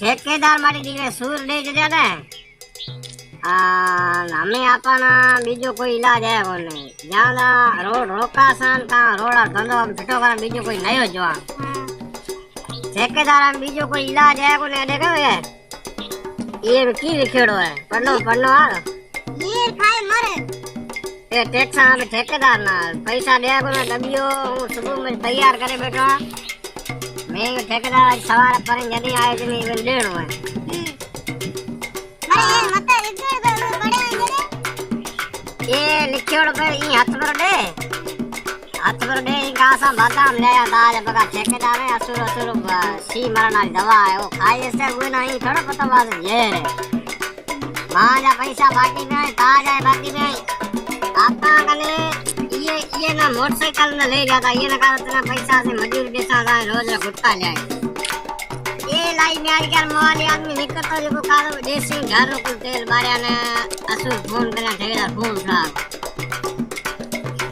ठेकेदार मारी દીકરે સૂર દે જજે ને અમે આપણા બીજો કોઈ ઈલાજ હે કોને જ્યાં રોડ રોકાસન કા રોડા ધંધો ફીટો કરા બીજો કોઈ નયો જોવા ठेकेदार में बीजो कोई इलाज है कोने देखो ये की लिखेड़ो है पढ़नो हाल ये खाए मरे ए टैक्स में ठेकेदार ना पैसा दे कोने डबियो हूं सुबह में तैयार करे बैठो मैं ठेकेदार आज सवार पर जदी आए जनी इवन देणो है अरे मत इधर बड़े इधर ये लिखेड़ो पे ई हाथ पर दे गासा बादाम ले आया आज बगा ठेकेदार है असुर सी मरना दवा है वो खाए से हुए नहीं थोड़ा पता बात ये रे माजा पैसा बाकी में ताजा है बाकी में आपका कने ये ना मोटरसाइकिल में ले जाता ये ना का इतना पैसा से मजदूर जैसा था रोज गुटका ले ये लाई में आज कर मोवाली आदमी निकलता जो का देसी घर को तेल बारिया ने असुर फोन करे ठेकेदार फोन उठा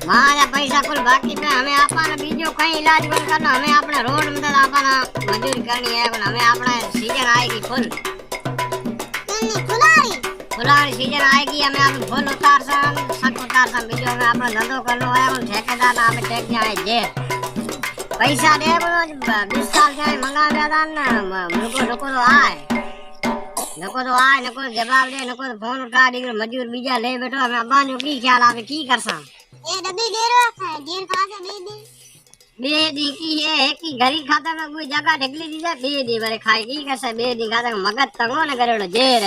मारा पैसा कुल बाकी पे हमें आपना बीजो कहीं इलाज कोन करना हमें अपने रोड में तो आपना मजदूरी करनी है हमें अपना सीजन आएगी फुल फुलारी सीजन आएगी हमें आप फुल उतार सन बीजो में अपना धंधो करनो है उन ठेकेदार ना हमें टैक्स आए जे पैसा दे बोलो 20 साल जाए मंगा बेदान ना नको तो आए नको जवाब दे नको फोन उठा दी मजदूर बीजा ले बैठो हमें अबानो की ख्याल आवे की करसा ये डब्बी दे रहा है जेल कहां से दे दी की है कि घरी खाता में कोई जगह ढकली दी जा दी बरे खाई की कैसे दी खाता मगज तंगो न करेड़ो जेर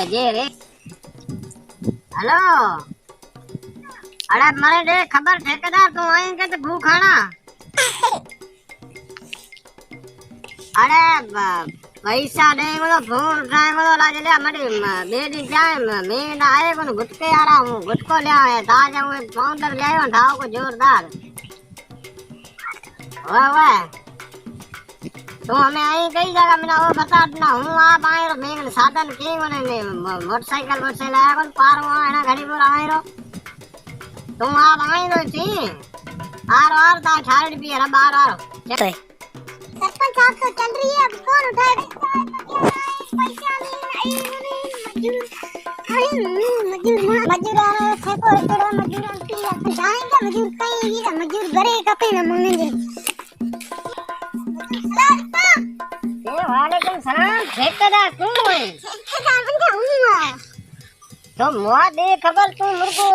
हेलो अरे मरे दे खबर ठेकेदार तू आए के तो भूख खाना अरे पैसा दे बोलो फोन उठाए बोलो लाज ले मरे बेदी जाए मैं ना आए को गुटके आ रहा हूं गुटको ले आए ताजा हूं पाउडर ले आयो ढाओ को जोरदार वाह तो हमें आई कई जगह मैंने वो बता ना हूं आप आए रो मैं साधन के कोने मोटरसाइकिल आया कोन पार हुआ है ना घड़ी पर आए रो तुम आप आए रो थी आरो ता 18 रुपया रा 12 आरो सरपंच साहब तो चल रही है अब कौन उठाए पैसा मजदूर आ रहा है फेंको इधर मजदूर जाएंगे मजदूर कहीं मजदूर घरे कपे न मांगेंगे वालेकुम सलाम ठेकेदार तू है ठेकेदार बन जाऊंगा तो मोआ दे खबर तू मेरे को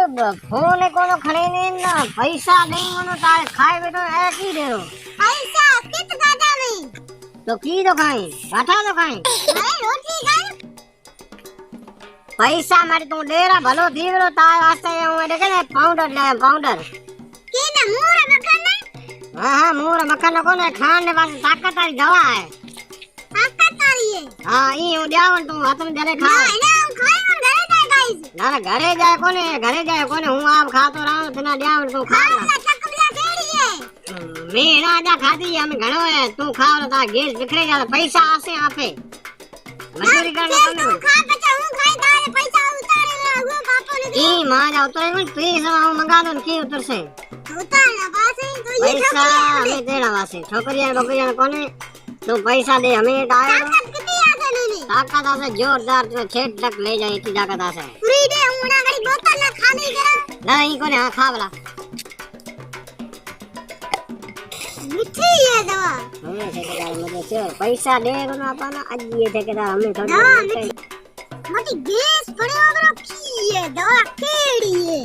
फोन कोनो खड़े ने ना पैसा नहीं मनो तारे खाए बैठो है की दे रो पैसा कित दादा नहीं तो की तो खाई काठा तो खाई अरे रोटी खाई पैसा मारे तू डेरा भलो दीवरो तार वास्ते हूं देखे ने पाउडर की ना मूरा मक्खन हां मूरा मक्खन को ने खान ने वास्ते ताकत वाली दवा है ताकत वाली है हां ई हो जावन तू हाथ में जरे खा ना खाई और घरे जाए गाइस ना घरे जाए कोने हूं आप खा तो रहा बिना जावन तू खा चकलिया केड़ी है मैं राजा खादी हम घणो है तू खाव ता गैस बिखरे जा पैसा आसे आपे मजदूरी करने तू खा बचा हूं खाई तारे पैसा उतारे हुआ पापो ने ई मां जा उतरे कोई प्लीज हम मंगा दो की उतर से उतार ना पासे तो ये पैसा हमें देना वासे ठोकरिया बकरिया कोने तू पैसा दे हमें आया ताकत कितनी आसे नहीं ताकत आसे जोरदार तो छेट तक ले जाए इतनी ताकत आसे पूरी दे उड़ा गड़ी बोतल ना खाली करा नहीं कोने हां खा वाला मिठी है दवा हमें ठेकेदार मुझे से पैसा दे को ना पाना आज ये ठेकेदार हमें थोड़ी मोटी गैस पड़े ओबरो की है दवा केड़ी है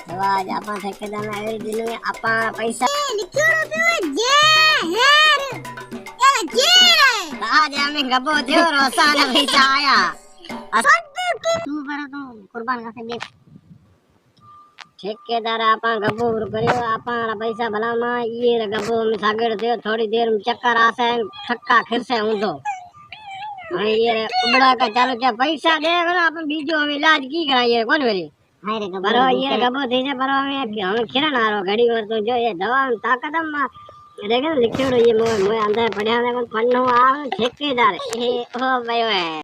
दवा आज आपा ठेकेदार ना एरी दिन में आपा पैसा लिखियो पे जे हेर ये जे रे आज हमें गबो दियो रोसान पैसा आया तू बड़ा तो कुर्बान का देख ठेकेदार आपा गबो करियो आपा पैसा भला मा ये गबो में सागड़ दे थोड़ी देर में चक्कर आसे ठक्का फिर से ऊंधो ये उबड़ा का चालू क्या पैसा दे ना अपन बीजो हम इलाज की कराइए कौन मेरी हाय रे बरो ये गबो दे जे बरो हम खिरन आरो घड़ी वर तो जो ये दवा ताकत हम देखे लिखियो ये मोय अंदर पड़या ने पन्नो आ ठेकेदार ए ओ भाई